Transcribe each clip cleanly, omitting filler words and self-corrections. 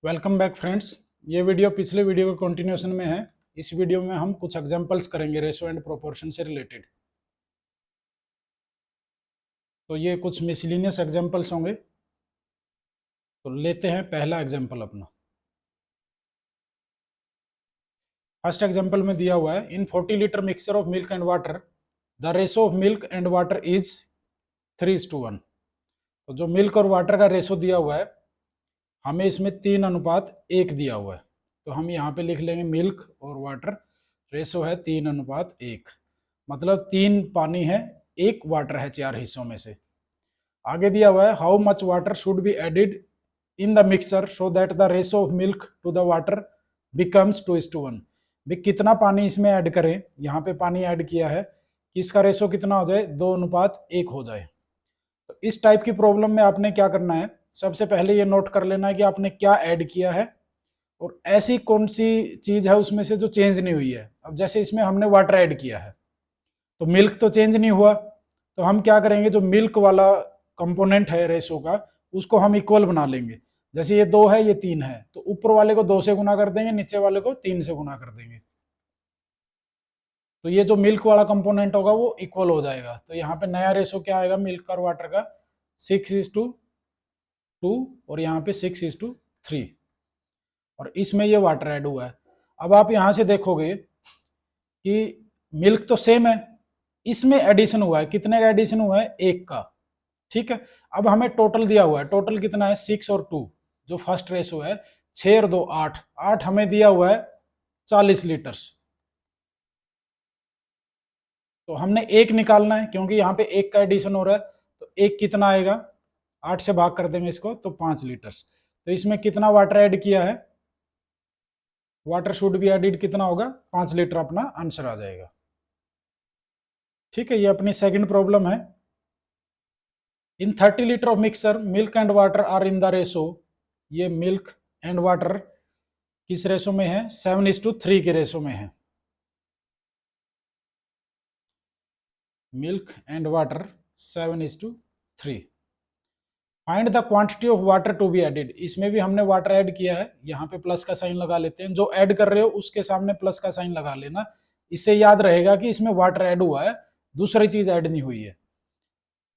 Welcome back friends. ये video पिछले video के कंटिन्यूशन में है। इस वीडियो में हम कुछ एग्जांपल्स करेंगे रेशो एंड प्रोपोर्शन से रिलेटेड। तो ये कुछ मिसलिनियस एग्जांपल्स होंगे। तो लेते हैं पहला एग्जांपल अपना। फर्स्ट एग्जांपल में दिया हुआ है, इन 40 litre mixture of milk and water the ratio of milk and water is 3:1। तो जो मिल्क और वाटर का रेशो दिया हुआ है, हमें इसमें 3:1 दिया हुआ है। तो हम यहाँ पे लिख लेंगे मिल्क और वाटर रेशो है 3:1, मतलब 3 पानी है, 1 वाटर है 4 हिस्सों में से। आगे दिया हुआ है, how much water should be added in the mixture so that the ratio of milk to the water becomes 2:1। भी कितना पानी इसमें ऐड करें, यहाँ पे पानी ऐड किया है कि इसका रेशो कितना हो जाए, 2:1 हो जाए। तो इस टाइप की प्रॉब्लम में आपने क्या करना है, सबसे पहले ये नोट कर लेना है कि आपने क्या ऐड किया है और ऐसी कौन सी चीज है उसमें से जो चेंज नहीं हुई है। अब जैसे इसमें हमने वाटर ऐड किया है तो मिल्क तो चेंज नहीं हुआ, तो हम क्या करेंगे, जो मिल्क वाला कंपोनेंट है रेशो का उसको हम इक्वल बना लेंगे। जैसे ये 2 है, ये 3 है, तो ऊपर वाले को 2 से गुना कर देंगे, नीचे वाले को 3 से गुना कर देंगे। तो ये जो मिल्क वाला कंपोनेंट होगा वो इक्वल हो जाएगा। तो यहाँ पे नया रेशो क्या आएगा मिल्क और वाटर का, 6:2 और यहाँ पे 6:3, और इसमें ये वाटर ऐड हुआ है। अब आप यहां से देखोगे कि मिल्क तो सेम है, इसमें एडिशन हुआ है, कितने का एडिशन हुआ है, 1 का। ठीक है, अब हमें टोटल दिया हुआ है, टोटल कितना है 6 और 2, जो फर्स्ट रेशो है 6 और 2 8, 8 हमें दिया हुआ है 40 लीटर। तो हमने 1 निकालना है क्योंकि यहाँ पे 1 का एडिशन हो रहा है। तो 1 कितना आएगा, 8 से भाग कर देंगे इसको तो 5 लीटर। तो इसमें कितना वाटर ऐड किया है, वाटर शुड बी एडिड कितना होगा, 5 लीटर अपना आंसर आ जाएगा। ठीक है, ये अपनी सेकंड प्रॉब्लम है। In 30 litre of mixture milk and water are in the ratio, ये मिल्क एंड वाटर किस रेशो में है, 7:3 के रेशो में है। Milk and water 7:3। Find the quantity of water to be added, इसमें भी हमने वाटर ऐड किया है, यहाँ पे प्लस का साइन लगा लेते हैं, जो ऐड कर रहे हो उसके सामने प्लस का साइन लगा लेना, इससे याद रहेगा कि इसमें वाटर ऐड हुआ है, दूसरी चीज ऐड नहीं हुई है।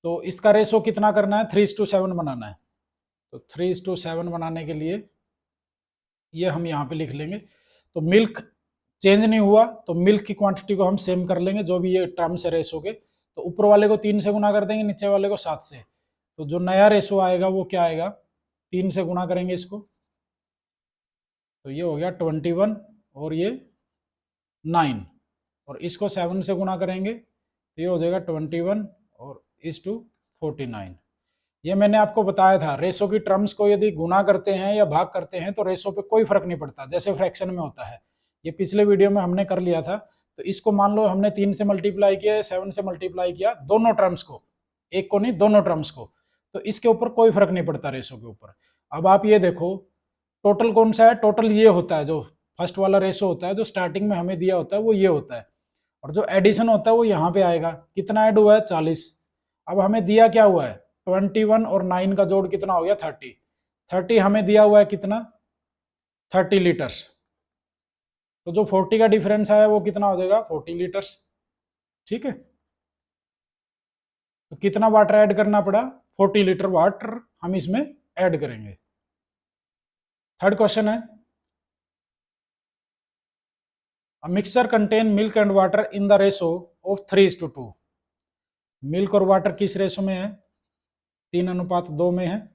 तो इसका रेशो कितना करना है, 3:7 बनाना है। तो 3:7 बनाने के लिए ये हम यहाँ पे लिख लेंगे। तो मिल्क चेंज नहीं हुआ तो मिल्क की क्वांटिटी को हम सेम कर लेंगे, जो भी ये टर्म्स है रेशो के। तो ऊपर वाले को 3 से गुना कर देंगे, नीचे वाले को 7 से। तो जो नया रेशो आएगा वो क्या आएगा, 3 से गुना करेंगे इसको, तो ये हो गया 21 और ये 9, और इसको 7 से गुना करेंगे तो ये हो जाएगा 21 और इस टू 49। ये मैंने आपको बताया था, रेशो की टर्म्स को यदि गुना करते हैं या भाग करते हैं तो रेशो पे कोई फर्क नहीं पड़ता, जैसे फ्रैक्शन में होता है। ये पिछले वीडियो में हमने कर लिया था। तो इसको मान लो हमने 3 से मल्टीप्लाई किया या 7 से मल्टीप्लाई किया, दोनों टर्म्स को, एक को नहीं दोनों टर्म्स को, तो इसके ऊपर कोई फर्क नहीं पड़ता रेशो के ऊपर। अब आप ये देखो, टोटल कौन सा है, टोटल ये होता है, जो फर्स्ट वाला रेशो होता है जो स्टार्टिंग में हमें दिया होता है वो ये होता है, और जो एडिशन होता है वो यहाँ पे आएगा, कितना ऐड हुआ है 40। अब हमें दिया क्या हुआ है, 21 और 9 का जोड़ कितना हो गया 30, 30 हमें दिया हुआ है कितना, 30 लीटर्स। तो जो 40 का डिफरेंस आया वो कितना हो जाएगा, 40 लीटर्स। ठीक है, तो कितना वाटर ऐड करना पड़ा, 40 लीटर वाटर हम इसमें ऐड करेंगे। थर्ड क्वेश्चन है, a mixer contain milk and water in the ratio of 3:2। Milk और वाटर किस रेशो में है, 3:2 में है।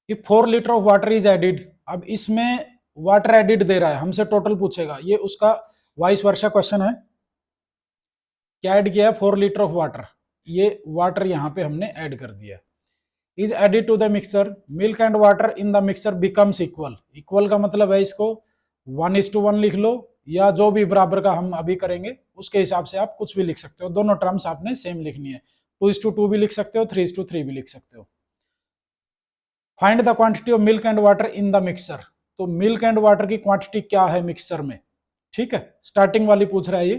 If 4 litre of water is added, अब इसमें वाटर एडिड दे रहा है, हमसे टोटल पूछेगा, ये उसका वाइस वर्षा क्वेश्चन है। क्या ऐड किया है, 4 लीटर ऑफ वाटर, ये वाटर यहाँ पे हमने ऐड कर दिया। Is added to the mixture milk and water in the mixture becomes equal, equal का मतलब है इसको 1:1 लिख लो, या जो भी बराबर का हम अभी करेंगे उसके हिसाब से आप कुछ भी लिख सकते हो, दोनों टर्म्स आपने सेम लिखनी है, 2:2 भी लिख सकते हो, 3:3 भी लिख सकते हो। Find the quantity of milk and water in the mixture, तो मिल्क एंड वाटर की क्वांटिटी क्या है मिक्सर में। ठीक है, स्टार्टिंग वाली पूछ रहा है ये।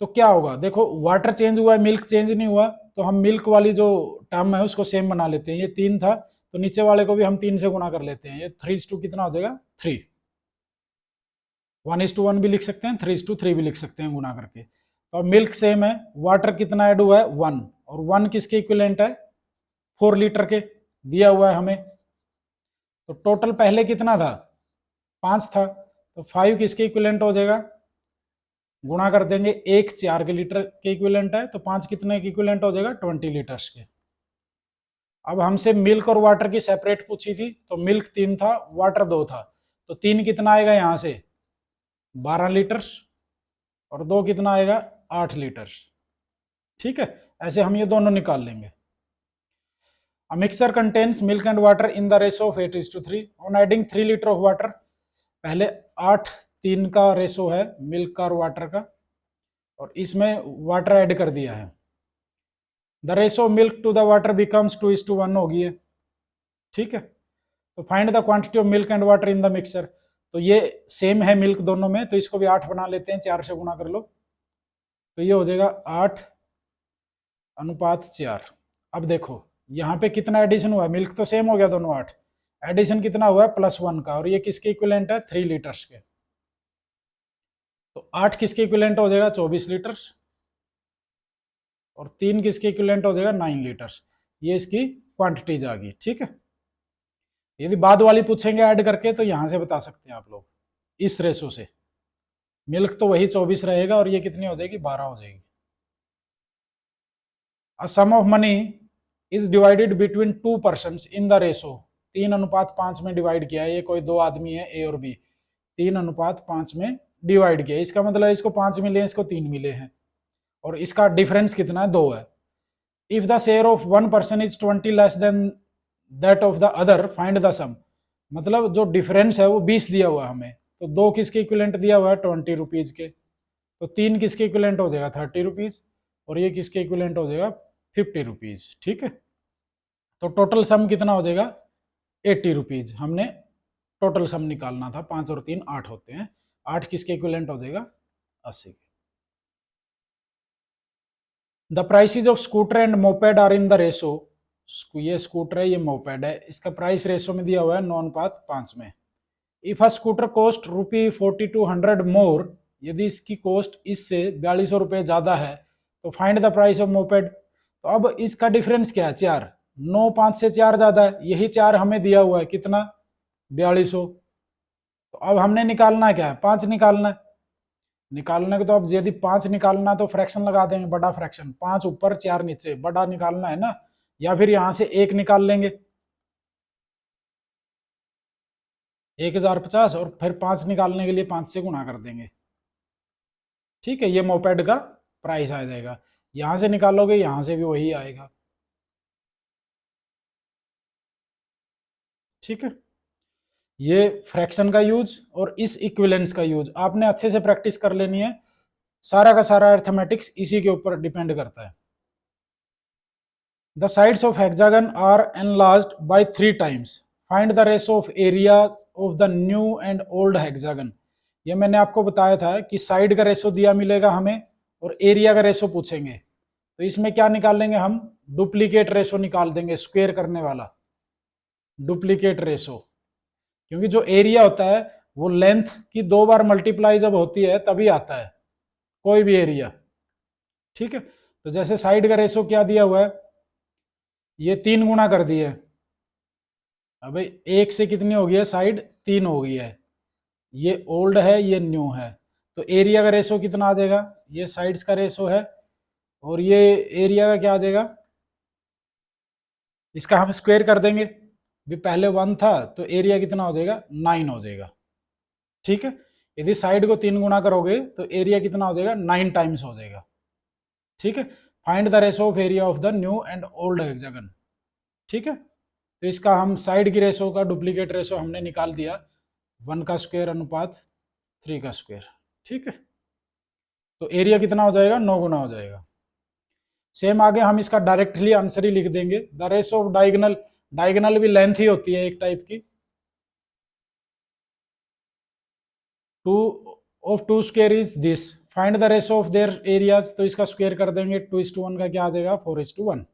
तो क्या होगा, देखो वाटर चेंज हुआ है, मिल्क चेंज नहीं हुआ, तो हम मिल्क वाली जो टर्म है उसको सेम बना लेते हैं। ये 3 था तो नीचे वाले को भी हम 3 से गुना कर लेते हैं। ये 3:2 कितना हो जाएगा 3। 1:1 भी लिख सकते हैं, 3:3 भी लिख सकते हैं गुना करके। तो अब मिल्क सेम है, वाटर कितना ऐड हुआ है 1, और 1 किसके इक्विवेलेंट है 4 लीटर के दिया हुआ है हमें। तो टोटल पहले कितना था 5 था, तो 5 किसके इक्विवेलेंट हो जाएगा, गुणा कर देंगे, 1 4 के लीटर के इक्विवेलेंट है तो 5 कितने के इक्विवेलेंट हो जाएगा 20 लीटर्स के। अब हमसे मिल्क और वाटर की सेपरेट पूछी थी, तो मिल्क 3 था वाटर 2 था, तो 3 कितना आएगा यहां से 12 लीटर्स, और 2 कितना आएगा 8 लीटर्स। ठीक है, ऐसे हम ये दोनों निकाल लेंगे। A mixture contains milk and water in the ratio of 8:3. On adding 3 litre of water, पहले 8:3 का रेशो है मिल्क का और वाटर का, और इसमें वाटर ऐड कर दिया है। The ratio milk to the water becomes 2:1 होगी है। ठीक है, तो find the quantity of milk and water in the mixture. तो ये सेम है मिल्क दोनों में, तो इसको भी 8 बना लेते हैं, 4 से गुणा कर लो, तो ये हो जाएगा 8:4। अब देखो यहाँ पे कितना एडिशन हुआ है, मिल्क तो सेम हो गया दोनों 8, एडिशन कितना हुआ है +1 का, और ये किसके इक्विवेलेंट है 3 लीटर्स के। तो 8 किसके इक्विवेलेंट हो जाएगा 24 लीटर्स, और 3 किसके इक्विवेलेंट हो जाएगा 9 लीटर्स। ये इसकी क्वांटिटीज आ गई। ठीक है, यदि बाद वाली पूछेंगे ऐड करके तो यहां से बता सकते हैं आप लोग इस रेशो से। मिल्क तो वही 24 रहेगा और ये कितनी हो जाएगी 12 हो जाएगी। A sum of money is divided between 2 persons in the ratio 3:5 में डिवाइड किया है। ये कोई 2 आदमी है ए और बी, 3:5 में डिवाइड किया, इसका मतलब इसको 5 मिले हैं, इसको 3 मिले हैं, और इसका डिफरेंस कितना है 2 है। If the share of 1 person is 20 less than that of the other find the sum. मतलब जो डिफरेंस है वो 20 दिया हुआ है हमें, तो 2 किसके इक्विवेलेंट दिया हुआ है 20 रुपीज के, तो 3 किसके इक्विवेलेंट हो जाएगा 30 रुपीज, और ये किसके इक्विवेलेंट हो जाएगा 50 रुपीज। ठीक है, तो टोटल सम कितना हो जाएगा 80 रुपीज। हमने टोटल सम निकालना था, 5 और 3 8 होते हैं, 8 किसके इक्विवेलेंट हो जाएगा 80 के। The prices of scooter and moped are in the ratio. ये स्कूटर है ये मोपेड है, इसका प्राइस रेशो में दिया हुआ है 9:5 में। इफ अ स्कूटर कॉस्ट ₹4200 मोर, यदि इसकी कॉस्ट इससे 4200 रुपये ज्यादा है, तो find the price of moped. तो अब इसका डिफरेंस क्या है 4, 9 5 से 4 ज्यादा है, यही 4 हमें दिया हुआ है कितना 4200। तो अब हमने निकालना क्या है 5 निकालना है। निकालने को तो अब यदि 5 निकालना तो फ्रैक्शन लगा देंगे, बड़ा फ्रैक्शन, 5 ऊपर 4 नीचे, बड़ा निकालना है ना, या फिर यहां से 1 निकाल लेंगे 1050, और फिर 5 निकालने के लिए 5 से गुणा कर देंगे। ठीक है, ये मोपेड का प्राइस आ जाएगा। यहां से निकालोगे यहां से भी वही आएगा। ठीक है, ये फ्रैक्शन का यूज और इस इक्विवेलेंस का यूज आपने अच्छे से प्रैक्टिस कर लेनी है। सारा का सारा अर्थमेटिक्स इसी के ऊपर डिपेंड करता है। The sides of hexagon are enlarged by 3 times, find the ratio of area of the new and old hexagon. ये मैंने आपको बताया था कि साइड का रेशो दिया मिलेगा हमें और एरिया का रेशो पूछेंगे, तो इसमें क्या निकालेंगे हम डुप्लीकेट रेशो निकाल देंगे, स्क्वायर करने वाला डुप्लीकेट रेशो। क्योंकि जो एरिया होता है वो लेंथ की 2 बार मल्टीप्लाई जब होती है तभी आता है कोई भी एरिया। ठीक है, तो जैसे साइड का रेशो क्या दिया हुआ है, ये 3 गुना कर दिए, अब 1 से कितनी हो गई है साइड 3 हो गई है, ये ओल्ड है ये न्यू है, तो एरिया का रेशो कितना आ जाएगा, ये साइड्स का रेशो है और ये एरिया का क्या आ जाएगा, इसका हम स्क्वायर कर देंगे, भी पहले 1 था तो एरिया कितना हो जाएगा 9 हो जाएगा। ठीक है, यदि साइड को 3 गुना करोगे तो एरिया कितना हो जाएगा 9 टाइम्स हो जाएगा। ठीक है, find the ratio of area of the new and old hexagon. ठीक है, तो इसका हम साइड की रेशो का डुप्लीकेट रेशो हमने निकाल दिया, 1 का स्क्वायर अनुपात 3 का स्क्वायर। ठीक है, तो एरिया कितना हो जाएगा 9 गुना हो जाएगा। सेम आगे हम इसका डायरेक्टली आंसर ही लिख देंगे, the ratio of diagonal, diagonal भी लेंथ ही होती है एक टाइप की, 2 of 2 square is this, find the ratio of there areas, तो इसका स्क्वायर कर देंगे, 2:1 का क्या आ जाएगा, 4:1।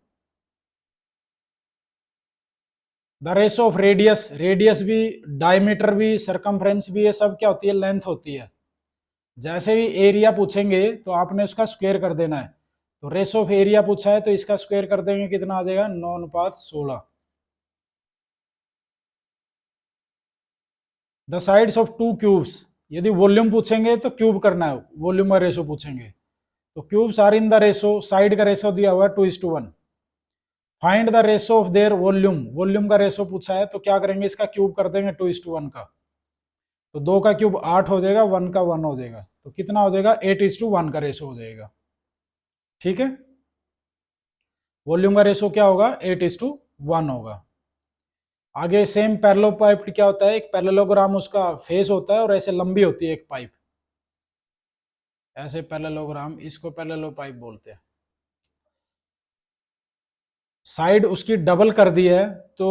The ratio of radius, radius भी, डायमीटर भी, सरकमफ्रेंस भी, ये सब क्या होती है, लेंथ होती है। जैसे भी एरिया पूछेंगे तो आपने उसका स्क्वायर कर देना है। तो रेशो ऑफ एरिया पूछा है तो इसका स्क्वायर कर देंगे, कितना आ जाएगा, 9:16। The sides of to cubes, यदि वॉल्यूम पूछेंगे तो क्यूब करना है, वॉल्यूम का रेशो पूछेंगे तो cubes are in the ratio, side का रेशो दिया हुआ है 2:1। Find the ratio of their volume, volume का रेशो पूछा है तो क्या करेंगे, इसका क्यूब कर देंगे 2:1 का, तो 2 का क्यूब 8 हो जाएगा, 1 का 1 हो जाएगा, तो कितना हो जाएगा, 8:1 का रेशो हो जाएगा। ठीक है, वॉल्यूम का रेशो क्या होगा, 8:1 होगा। आगे सेम पैरेललोपाइप क्या होता है, एक पैरेललोग्राम उसका फेस होता है और ऐसे लंबी होती है एक पाइप, ऐसे पैरेललोग्राम, इसको पैरेललोपाइप बोलते हैं। साइड उसकी डबल कर दी है तो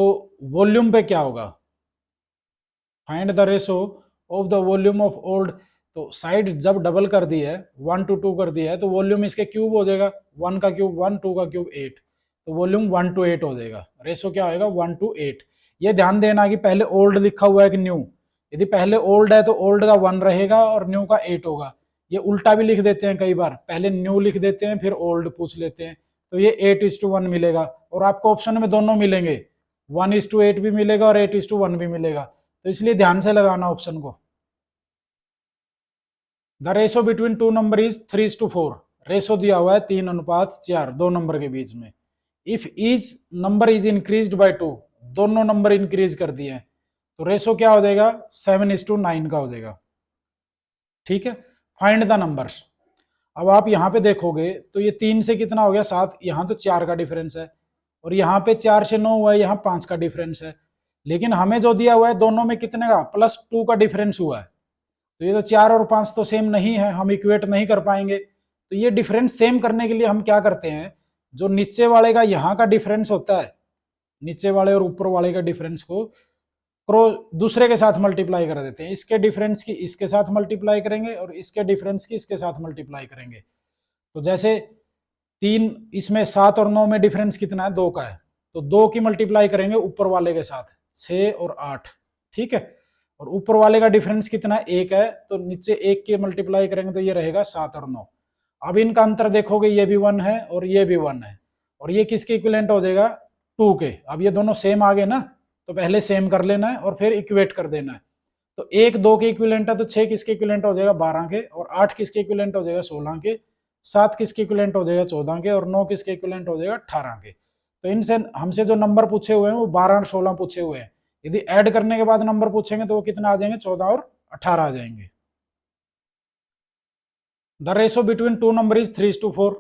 वॉल्यूम पे क्या होगा, find the ratio of the volume of old, तो साइड जब डबल कर दी है, 1:2 कर दिया है, तो वॉल्यूम इसके क्यूब हो जाएगा, 1 का क्यूब 1, 2 का क्यूब 8, तो वॉल्यूम 1:8 हो जाएगा। रेशो क्या होगा, 1:8। ये ध्यान देना कि पहले ओल्ड लिखा हुआ है कि न्यू, यदि पहले ओल्ड है तो ओल्ड का 1 रहेगा और न्यू का 8 होगा। ये उल्टा भी लिख देते हैं कई बार, पहले न्यू लिख देते हैं फिर ओल्ड पूछ लेते हैं, तो ये 8:1 मिलेगा। और आपको ऑप्शन में दोनों मिलेंगे, 1:8 भी मिलेगा और 8:1 भी मिलेगा, तो इसलिए ध्यान से लगाना ऑप्शन को। The ratio between two number is 3:4, ratio दिया हुआ है 3:4 दो नंबर के बीच में। If each number is increased by 2, दोनों नंबर इंक्रीज कर दिए हैं, तो रेशो क्या हो जाएगा, 7:9 का हो जाएगा। ठीक है, फाइंड द नंबर्स। अब आप यहां पे देखोगे तो ये 3 से कितना हो गया, 7, यहां तो 4 का डिफरेंस है, और यहाँ पे 4 से 9 हुआ है, यहाँ 5 का डिफरेंस है, लेकिन हमें जो दिया हुआ है दोनों में कितने का, +2 का डिफरेंस हुआ है, तो ये तो 4 और 5 तो सेम नहीं है, हम इक्वेट नहीं कर पाएंगे। तो ये डिफरेंस सेम करने के लिए हम क्या करते हैं, जो नीचे वाले का यहाँ का डिफरेंस होता है, नीचे वाले और ऊपर वाले का डिफरेंस को दूसरे के साथ मल्टीप्लाई कर देते हैं, इसके डिफरेंस की इसके साथ मल्टीप्लाई करेंगे और इसके डिफरेंस की इसके साथ मल्टीप्लाई करेंगे। तो जैसे 3, इसमें 7 और 9 में डिफरेंस कितना है, 2 का है, तो 2 की मल्टीप्लाई करेंगे ऊपर वाले के साथ, 6 और 8। ठीक है, और ऊपर वाले का डिफरेंस कितना है, 1 है, तो नीचे 1 की मल्टीप्लाई करेंगे तो ये रहेगा 7 और 9। अब इनका अंतर देखोगे, ये भी 1 है और ये भी 1 है, और ये किसके इक्विवेलेंट हो जाएगा, 2 के। अब ये दोनों सेम आ गए ना, तो पहले सेम कर लेना है और फिर इक्वेट कर देना है। तो 1 2 के इक्विवेलेंट है, तो 6 किसके इक्विवेलेंट हो जाएगा, 12 के, और 8 किसके इक्विवेलेंट हो जाएगा, 16 के, 7 किसके इक्विवेलेंट हो जाएगा, 14 के, और 9 किसके इक्विवेलेंट हो जाएगा, 18 के। तो इनसे हमसे जो नंबर पूछे हुए हैं वो 12 और 16 पूछे हुए हैं, यदि ऐड करने के बाद नंबर पूछेंगे तो वो कितना आ जाएंगे, 14 और 18 आ जाएंगे। The ratio between two number is 3:4,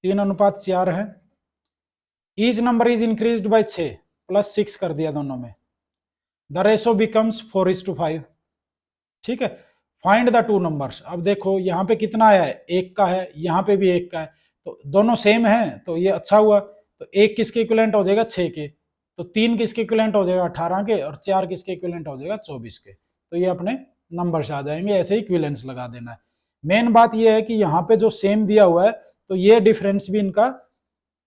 3:4 है। Each number is increased by 6, +6 कर दिया दोनों में, द रेशो बिकम्स 4:5। ठीक है, फाइंड द टू नंबर्स। अब देखो यहाँ पे कितना आया है, 1 का है, यहाँ पे भी 1 का है, तो दोनों सेम है, तो ये अच्छा हुआ। तो 1 किसके इक्विवेलेंट हो जाएगा, 6 के, तो 3 किसके इक्विवेलेंट हो जाएगा, 18 के, और 4 किसके इक्विवेलेंट हो जाएगा, 24 के। तो ये अपने नंबर्स आ जाएंगे, ऐसे इक्विवेलेंस लगा देना है। मेन बात ये है कि यहाँ पे जो सेम दिया हुआ है, तो ये डिफरेंस भी इनका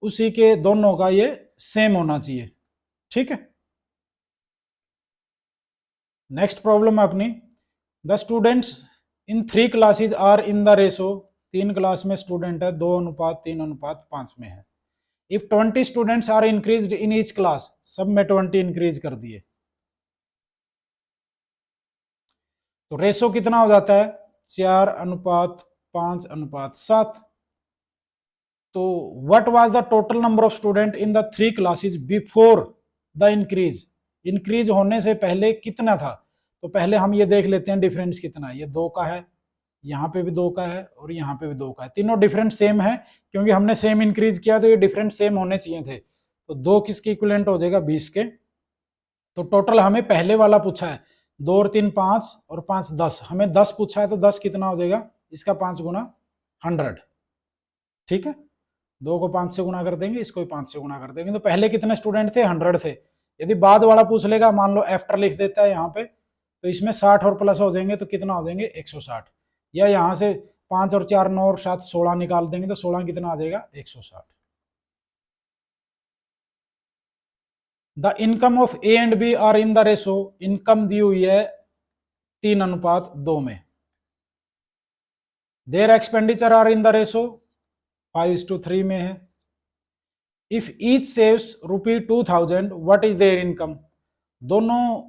उसी के दोनों का ये सेम होना चाहिए। ठीक है, नेक्स्ट प्रॉब्लम है अपनी, the students in 3 classes are in the ratio, 3 class में स्टूडेंट है, 2:3:5 में है। If 20 students are increased in each class, सब में 20 इंक्रीज कर दिए, तो रेशो कितना हो जाता है, 4:5:7। तो what was the total number of student in the 3 classes before the increase, increase होने से पहले कितना था। तो पहले हम ये देख लेते हैं डिफरेंस कितना है, ये 2 का है, यहाँ पे भी 2 का है, और यहाँ पे भी 2 का है, तीनों डिफरेंस सेम है, क्योंकि हमने सेम इंक्रीज किया तो ये डिफरेंस सेम होने चाहिए थे। तो 2 किसके इक्विवेलेंट हो जाएगा, 20 के। तो टोटल हमें पहले वाला पूछा है, 2 और 3 5 और 5 10, हमें 10 पूछा है, तो 10 कितना हो जाएगा, इसका 5 गुना 100। ठीक है, 2 को 5 से गुना कर देंगे, इसको भी 5 से गुना कर देंगे, तो पहले कितने स्टूडेंट थे, 100 थे। यदि बाद वाला पूछ लेगा, मान लो आफ्टर लिख देता है यहाँ पे, तो इसमें 60 और प्लस हो जाएंगे, तो कितना हो जाएंगे, 160। या यहाँ से 5 और 4 9 और 7 16 निकाल देंगे तो 16 कितना आ जाएगा 160। The income of A and B are in the ratio, income दी हुई है 3:2 में। Their expenditure are in the ratio 5:3 में है। If each saves ₹2000 what is their income, दोनों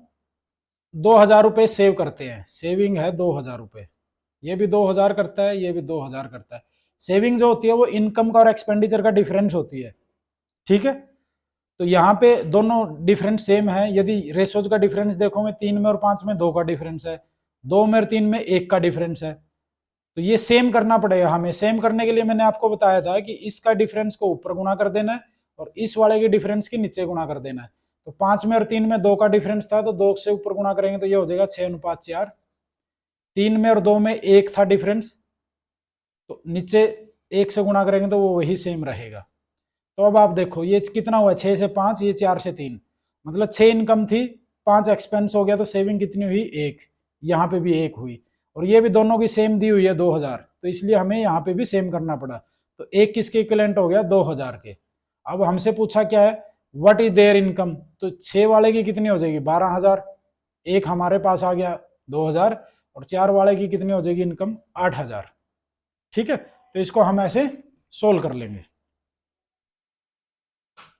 2000 रुपए सेव करते हैं, सेविंग है 2000 रुपए, ये भी 2000 करता है, ये भी 2000 करता है। सेविंग जो होती है वो इनकम का और एक्सपेंडिचर का डिफरेंस होती है, ठीक है। तो यहाँ पे दोनों डिफरेंस सेम है। यदि रेशोज का डिफरेंस देखोगे 3 में और 5 में 2 का डिफरेंस है, 2 में और 3 में 1 का डिफरेंस है, तो ये सेम करना पड़ेगा हमें। सेम करने के लिए मैंने आपको बताया था कि इसका डिफरेंस को ऊपर गुना कर देना है और इस वाले के डिफरेंस के नीचे गुना कर देना है। तो 5 में और 3 में 2 का डिफरेंस था, तो 2 से ऊपर गुना करेंगे तो ये हो जाएगा 6:4। 3 में और 2 में 1 था डिफरेंस, तो नीचे 1 से गुना करेंगे तो वो वही सेम रहेगा। तो अब आप देखो ये कितना हुआ, 6 से 5, ये 4 से 3, मतलब 6 इनकम थी, 5 एक्सपेंस हो गया, तो सेविंग कितनी हुई 1, यहाँ पे भी 1 हुई, और ये भी दोनों की सेम दी हुई है 2000, तो इसलिए हमें यहाँ पे भी सेम करना पड़ा। तो 1 किसके इक्विवेलेंट हो गया 2000 के। अब हमसे पूछा क्या है व्हाट इज देयर इनकम, तो 6 वाले की कितनी हो जाएगी 12000, एक हमारे पास आ गया 2000, और 4 वाले की कितनी हो जाएगी इनकम 8000, ठीक है। तो इसको हम ऐसे सोल्व कर लेंगे।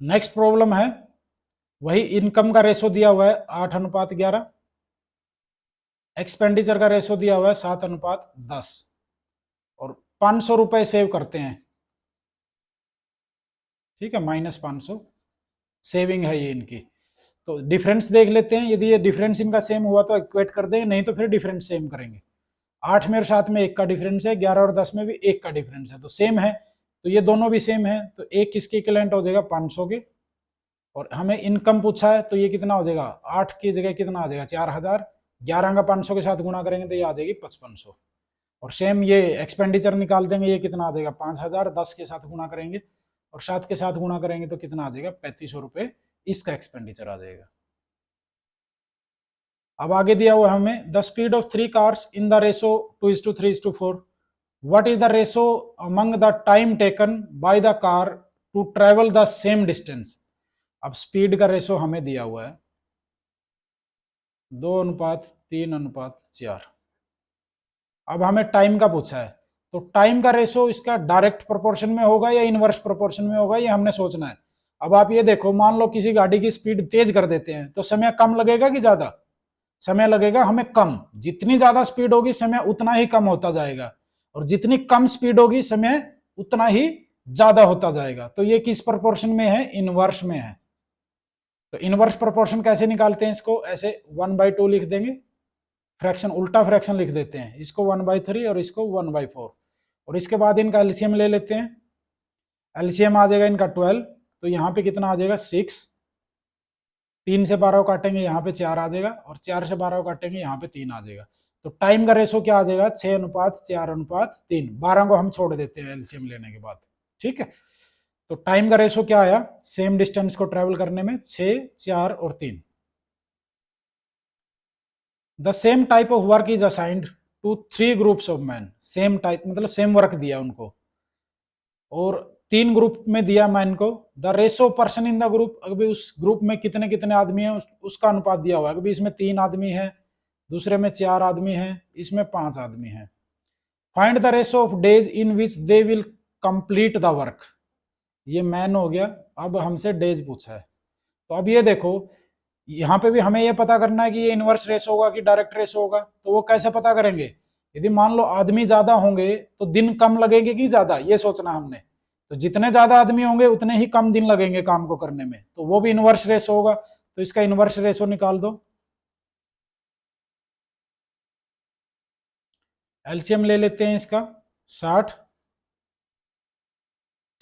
नेक्स्ट प्रॉब्लम है, वही इनकम का रेशो दिया हुआ है 8:11, एक्सपेंडिचर का रेशो दिया हुआ है 7:10, और 500 रुपए सेव करते हैं, ठीक है, -500 सेविंग है ये इनकी। तो डिफरेंस देख लेते हैं, यदि ये डिफरेंस इनका सेम हुआ तो इक्वेट कर देंगे, नहीं तो फिर डिफरेंस सेम करेंगे। 8 में और 7 में 1 का डिफरेंस है, 11 और 10 में भी 1 का डिफरेंस है, तो सेम है, तो ये दोनों भी सेम है, तो एक किसके इक्विवेलेंट हो जाएगा 500 के, और हमें इनकम पूछा है तो ये कितना हो जाएगा 8 की जगह कितना आ जाएगा 4000, 11 का 500 के साथ गुणा करेंगे तो ये आ जाएगी 5500, और सेम ये एक्सपेंडिचर निकाल देंगे, ये कितना आ जाएगा 5000, 10 के साथ गुणा करेंगे और 7 के साथ गुणा करेंगे तो कितना आ जाएगा 3500 रुपए इसका एक्सपेंडिचर आ जाएगा। अब आगे दिया हुआ हमें the speed of 3 cars in the ratio 2:3:4, what is the ratio among the time taken by the car to travel the same distance. अब स्पीड का रेशो हमें दिया हुआ है 2:3:4, अब हमें टाइम का पूछा है, तो टाइम का रेशो इसका डायरेक्ट प्रोपोर्शन में होगा या इनवर्स प्रोपोर्शन में होगा, ये हमने सोचना है। अब आप ये देखो, मान लो किसी गाड़ी की स्पीड तेज कर देते हैं तो समय कम लगेगा कि ज्यादा, समय लगेगा हमें कम। जितनी ज्यादा स्पीड होगी समय उतना ही कम होता जाएगा, और जितनी कम स्पीड होगी समय उतना ही ज्यादा होता जाएगा। तो ये किस प्रोपोर्शन में है, इनवर्स में है। तो इनवर्स प्रोपोर्शन कैसे निकालते हैं, इसको ऐसे 1/2 लिख देंगे, फ्रैक्शन उल्टा फ्रैक्शन लिख देते हैं, इसको 1/3 और इसको 1/4, और इसके बाद इनका एलसीएम ले लेते हैं। एलसीएम आ जाएगा इनका 12, तो यहाँ पे कितना आ जाएगा 6, 3 से 12 काटेंगे यहाँ पे 4 आ जाएगा, और 4 से 12 काटेंगे यहाँ पे 3 आ जाएगा। तो टाइम का रेशो क्या आ जाएगा 6:4:3, 12 को हम छोड़ देते हैं एलसीएम लेने के बाद, ठीक है। तो टाइम का रेशो क्या आया सेम डिस्टेंस को ट्रेवल करने में 6, 4 और 3। The same type of work is assigned to 3 groups of man, same type मतलब सेम वर्क दिया उनको, और 3 ग्रुप में दिया मैन को। The ratio person in the group, अभी उस ग्रुप में कितने कितने आदमी हैं उसका अनुपात दिया हुआ है। अभी इसमें 3 आदमी है, दूसरे में 4 आदमी है, इसमें 5 आदमी है। Find the ratio of days in which they will complete the work, ये मैन हो गया। अब हमसे डेज पूछा है, तो अब ये देखो यहाँ पे भी हमें ये पता करना है कि ये इनवर्स रेशो होगा कि डायरेक्ट रेशो होगा। तो वो कैसे पता करेंगे, यदि मान लो आदमी ज्यादा होंगे तो दिन कम लगेंगे कि ज्यादा, ये सोचना हमने। तो जितने ज्यादा आदमी होंगे उतने ही कम दिन लगेंगे काम को करने में, तो वो भी इनवर्स रेशो होगा। तो इसका इनवर्स रेशो निकाल दो, एलसीएम ले लेते हैं इसका 60,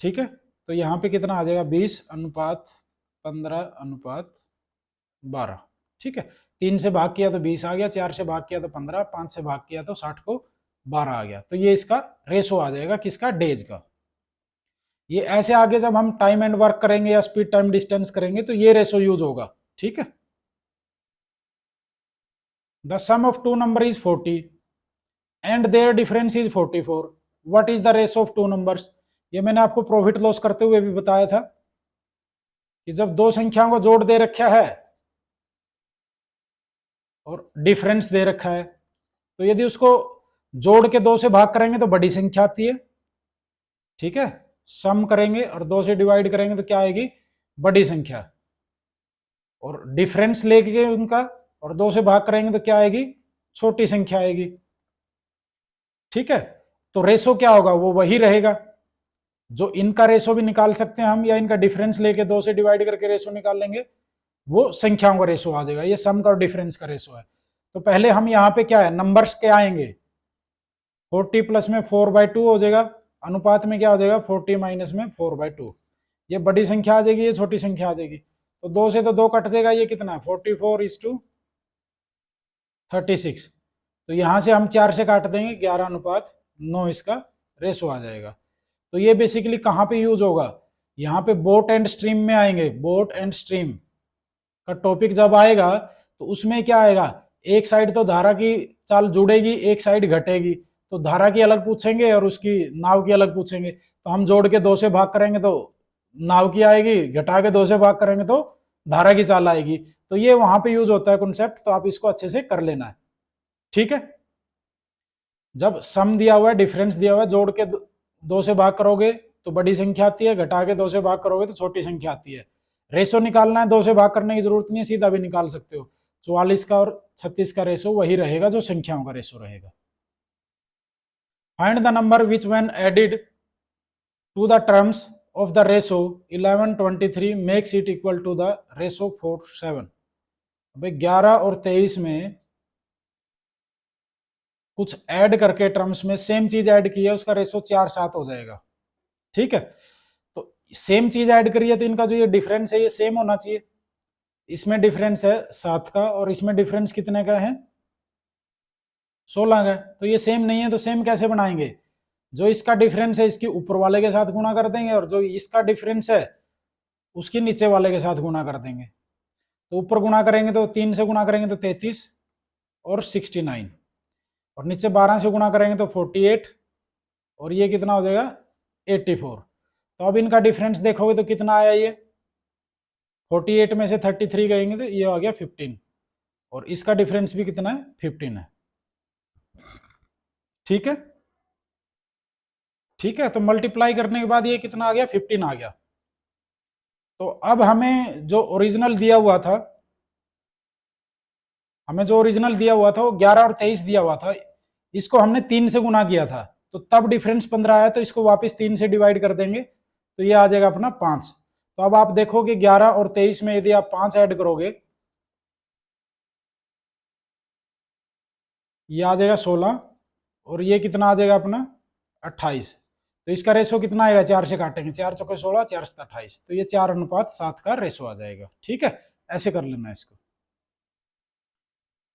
ठीक है। तो यहाँ पे कितना आ जाएगा 20:15:12, ठीक है। 3 से भाग किया तो 20 आ गया, 4 से भाग किया तो 15, 5 से भाग किया तो 60 को 12 आ गया। तो ये इसका रेशो आ जाएगा किसका, डेज का। ये ऐसे आगे जब हम टाइम एंड वर्क करेंगे या स्पीड टाइम डिस्टेंस करेंगे तो ये रेशो यूज होगा, ठीक है। The sum of 2 number is 40, and their difference is 44, what is the ratio of two numbers. ये मैंने आपको प्रॉफिट लॉस करते हुए भी बताया था कि जब दो संख्याओं को जोड़ दे रखा है और डिफरेंस दे रखा है, तो यदि उसको जोड़ के 2 से भाग करेंगे तो बड़ी संख्या आती है, ठीक है। सम करेंगे और 2 से डिवाइड करेंगे तो क्या आएगी, बड़ी संख्या। और डिफरेंस लेके उनका और 2 से भाग करेंगे तो क्या आएगी, छोटी संख्या आएगी, ठीक है। तो रेशो क्या होगा, वो वही रहेगा। जो इनका रेशो भी निकाल सकते हैं हम, या इनका डिफरेंस लेके 2 से डिवाइड करके रेशो निकाल लेंगे, वो संख्याओं का रेशो आ जाएगा। ये सम का और डिफरेंस का रेशो है। तो पहले हम यहाँ पे क्या है, नंबर्स क्या आएंगे, 40 प्लस में 4/2 हो जाएगा, अनुपात में क्या हो जाएगा 40 माइनस में 4/2। ये बड़ी संख्या आ जाएगी, ये छोटी संख्या आ जाएगी। तो 2 से तो 2 कट जाएगा, ये कितना है 44:36। तो यहां से हम 4 से काट देंगे, 11:9 इसका रेशो आ जाएगा। तो ये बेसिकली कहां पे यूज होगा, यहाँ पे बोट एंड स्ट्रीम में आएंगे। बोट एंड स्ट्रीम का टॉपिक जब आएगा तो उसमें क्या आएगा, एक साइड तो धारा की चाल जुड़ेगी, एक साइड घटेगी, तो धारा की अलग पूछेंगे और उसकी नाव की अलग पूछेंगे। तो हम जोड़ के 2 से भाग करेंगे तो नाव की आएगी, घटा के 2 से भाग करेंगे तो धारा की चाल आएगी। तो ये वहां पे यूज होता है कॉन्सेप्ट, तो आप इसको अच्छे से कर लेना है, ठीक है। जब सम दिया हुआ है, डिफरेंस दिया हुआ है, जोड़ के 2 से भाग करोगे तो बड़ी संख्या आती है, घटा के 2 से भाग करोगे तो छोटी संख्या आती है। रेशो निकालना है, 2 से भाग करने की जरूरत नहीं है, सीधा भी निकाल सकते हो। 44 का और 36 का रेशो वही रहेगा जो संख्याओं का रेशो रहेगा। Find the number which when added to the terms of the ratio 11:23 makes it equal to the ratio 4:7। भाई 11 और 23 में कुछ ऐड करके टर्म्स में सेम चीज ऐड की है, उसका रेशो 4:7 हो जाएगा, ठीक है। तो सेम चीज ऐड करिए तो इनका जो ये डिफरेंस है ये सेम होना चाहिए। इसमें डिफरेंस है 7 का और इसमें डिफरेंस कितने का है, 16 का। तो ये सेम नहीं है, तो सेम कैसे बनाएंगे, जो इसका डिफरेंस है इसके ऊपर वाले के साथ गुणा कर देंगे, और जो इसका डिफरेंस है उसके नीचे वाले के साथ गुणा कर देंगे। तो ऊपर गुणा करेंगे तो 3 से गुणा करेंगे तो 33 और 69, और नीचे 12 से गुणा करेंगे तो 48, और ये कितना हो जाएगा 84। तो अब इनका डिफरेंस देखोगे तो कितना आया, ये 48 में से 33 गएंगे तो ये आ गया 15, और इसका डिफरेंस भी कितना है 15 है, ठीक है। ठीक है, तो मल्टीप्लाई करने के बाद ये कितना आ गया 15 आ गया। तो अब हमें जो ओरिजिनल दिया हुआ था, वो 11 और 23 दिया हुआ था, इसको हमने 3 से गुना किया था, तो तब डिफरेंस 15 आया। तो इसको वापस 3 से डिवाइड कर देंगे तो ये आ जाएगा अपना 5। तो अब आप देखो कि 11 और 23 में यदि आप 5 ऐड करोगे, ये आ जाएगा 16, और ये कितना आ जाएगा अपना 28। तो इसका रेशो कितना आएगा, 4 से काटेंगे, 4 चौके 16, 4 7 28, तो ये 4:7 का रेशो आ जाएगा, ठीक है। ऐसे कर लेना इसको।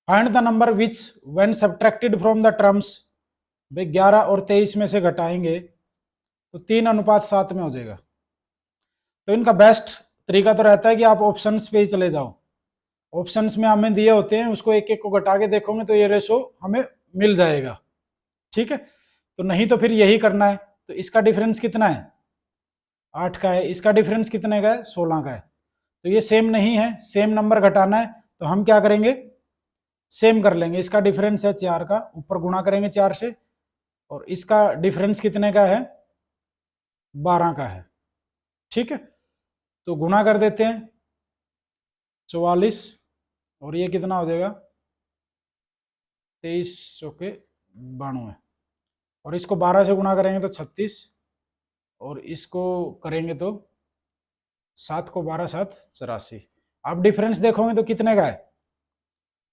Find the number which when subtracted from the terms, भाई 11 और 23 में से घटाएंगे तो 3:7 में हो जाएगा। तो इनका बेस्ट तरीका तो रहता है कि आप ऑप्शंस पे ही चले जाओ। ऑप्शंस में हमें दिए होते हैं, उसको एक एक को घटा के देखोगे तो ये रेशो हमें मिल जाएगा, ठीक है। तो नहीं तो फिर यही करना है। तो इसका डिफरेंस कितना है 8 का है, इसका डिफरेंस कितने का है 16 का है। तो ये सेम नहीं है, सेम नंबर घटाना है, तो हम क्या करेंगे, सेम कर लेंगे। इसका डिफरेंस है 4 का, ऊपर गुणा करेंगे 4 से, और इसका डिफरेंस कितने का है 12 का है, ठीक है। तो गुणा कर देते हैं 44, और ये कितना हो जाएगा 23 चौके 92, और इसको 12 से गुणा करेंगे तो 36, और इसको करेंगे तो 7 को 12 7 84। आप डिफरेंस देखोगे तो कितने का है